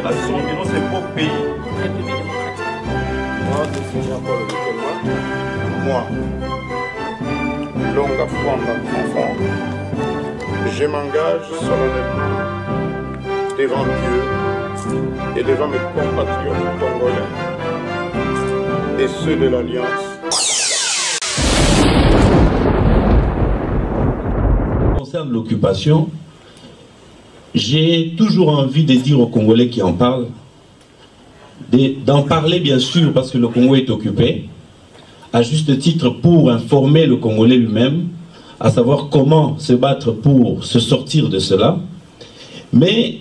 basombi dans ce beau pays. Moi, je suis Jean-Paul moi, Longa Fwamba enfant, je m'engage solennellement devant Dieu et devant mes compatriotes congolais et ceux de l'Alliance. Concernant l'occupation, j'ai toujours envie de dire aux Congolais qui en parlent, d'en parler bien sûr parce que le Congo est occupé, à juste titre pour informer le Congolais lui-même, à savoir comment se battre pour se sortir de cela. Mais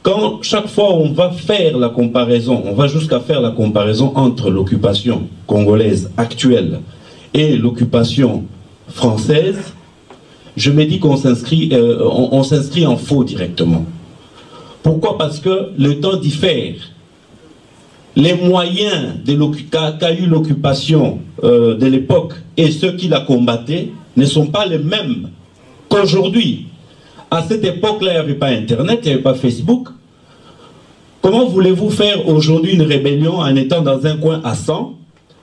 quand chaque fois on va faire la comparaison, on va jusqu'à faire la comparaison entre l'occupation congolaise actuelle et l'occupation française, je me dis qu'on s'inscrit en faux directement. Pourquoi? Parce que le temps diffère. Les moyens qu'a eu l'occupation de l'époque et ceux qui la combattaient ne sont pas les mêmes qu'aujourd'hui. À cette époque-là, il n'y avait pas Internet, il n'y avait pas Facebook. Comment voulez-vous faire aujourd'hui une rébellion en étant dans un coin à 100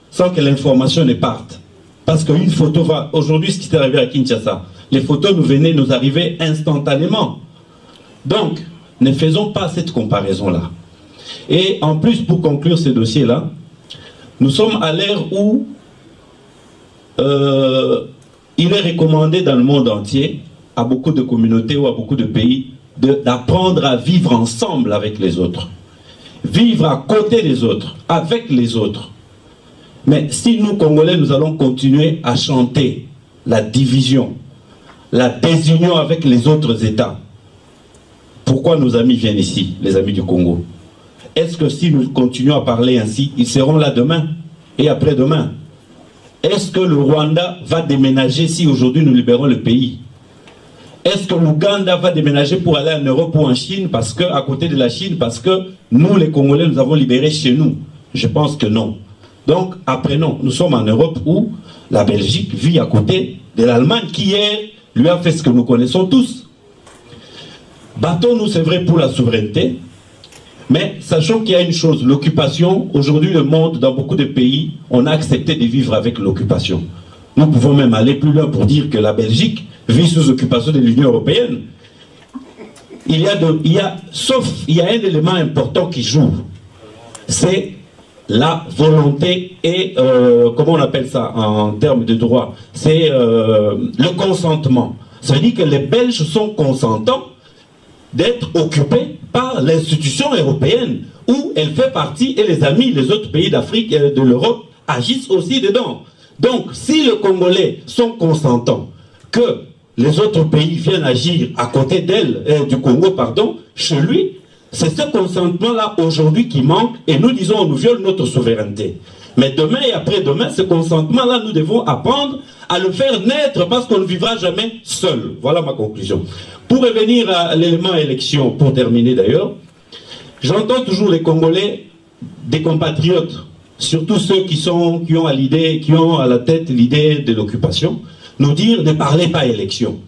sans que l'information ne parte? Parce qu'une photo va... Aujourd'hui, ce qui s'est arrivé à Kinshasa, les photos nous arriver instantanément. Donc, ne faisons pas cette comparaison-là. Et en plus, pour conclure ce dossier-là, nous sommes à l'ère où il est recommandé dans le monde entier, à beaucoup de communautés ou à beaucoup de pays, d'apprendre à vivre ensemble avec les autres. Vivre à côté des autres, avec les autres. Mais si nous, Congolais, nous allons continuer à chanter la division, la désunion avec les autres États, pourquoi nos amis viennent ici, les amis du Congo? Est-ce que si nous continuons à parler ainsi, ils seront là demain et après-demain? Est-ce que le Rwanda va déménager si aujourd'hui nous libérons le pays? Est-ce que l'Ouganda va déménager pour aller en Europe ou en Chine parce que, à côté de la Chine, parce que nous, les Congolais, nous avons libéré chez nous? Je pense que non. Donc, apprenons, nous sommes en Europe où la Belgique vit à côté de l'Allemagne qui, hier, lui a fait ce que nous connaissons tous. Battons-nous, c'est vrai, pour la souveraineté, mais sachons qu'il y a une chose, l'occupation, aujourd'hui le monde, dans beaucoup de pays, on a accepté de vivre avec l'occupation. Nous pouvons même aller plus loin pour dire que la Belgique vit sous occupation de l'Union européenne. Il y a un élément important qui joue, c'est la volonté et, comment on appelle ça en termes de droit, c'est le consentement. Ça veut dire que les Belges sont consentants d'être occupés par l'institution européenne où elle fait partie et les amis, les autres pays d'Afrique et de l'Europe agissent aussi dedans. Donc, si les Congolais sont consentants que les autres pays viennent agir à côté du Congo, pardon, chez lui, c'est ce consentement-là aujourd'hui qui manque et nous disons on nous viole notre souveraineté. Mais demain et après-demain, ce consentement-là, nous devons apprendre à le faire naître parce qu'on ne vivra jamais seul. Voilà ma conclusion. Pour revenir à l'élément élection, pour terminer d'ailleurs, j'entends toujours les Congolais, des compatriotes, surtout ceux qui ont à la tête l'idée de l'occupation, nous dire ne parlez pas élection.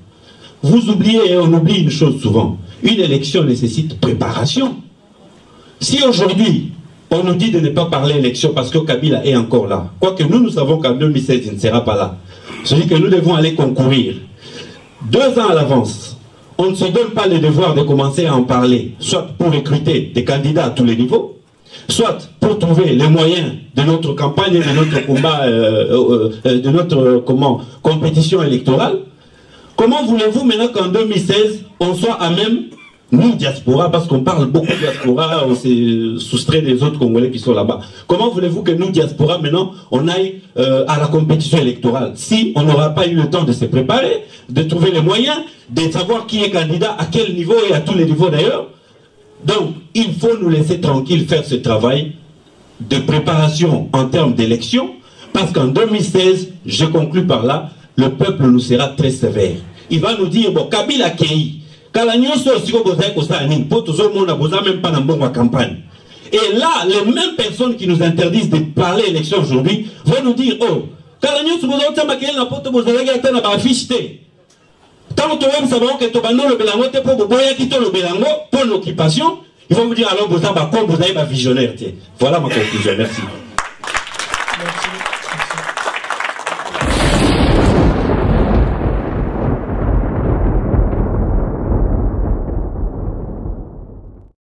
Vous oubliez et on oublie une chose souvent. Une élection nécessite préparation. Si aujourd'hui, on nous dit de ne pas parler élection parce que Kabila est encore là, quoique nous savons qu'en 2016, il ne sera pas là. C'est-à-dire que nous devons aller concourir. 2 ans à l'avance, on ne se donne pas le devoir de commencer à en parler, soit pour recruter des candidats à tous les niveaux, soit pour trouver les moyens de notre campagne, de notre combat, de notre compétition électorale. Comment voulez-vous maintenant qu'en 2016, on soit à même, nous diaspora, parce qu'on parle beaucoup de diaspora, on s'est soustrait des autres Congolais qui sont là-bas. Comment voulez-vous que nous, diaspora, maintenant, on aille à la compétition électorale si on n'aura pas eu le temps de se préparer, de trouver les moyens, de savoir qui est candidat, à quel niveau et à tous les niveaux d'ailleurs? Donc, il faut nous laisser tranquille faire ce travail de préparation en termes d'élection, parce qu'en 2016, je conclus par là, le peuple nous sera très sévère. Il va nous dire, bon, Kabila Kei, campagne. Et là, les mêmes personnes qui nous interdisent de parler élection aujourd'hui vont nous dire, oh, tant que nous savons que le Belango pour l'occupation, Ils vont vous dire alors, vous avez un visionnaire. Voilà ma conclusion. Merci. Merci.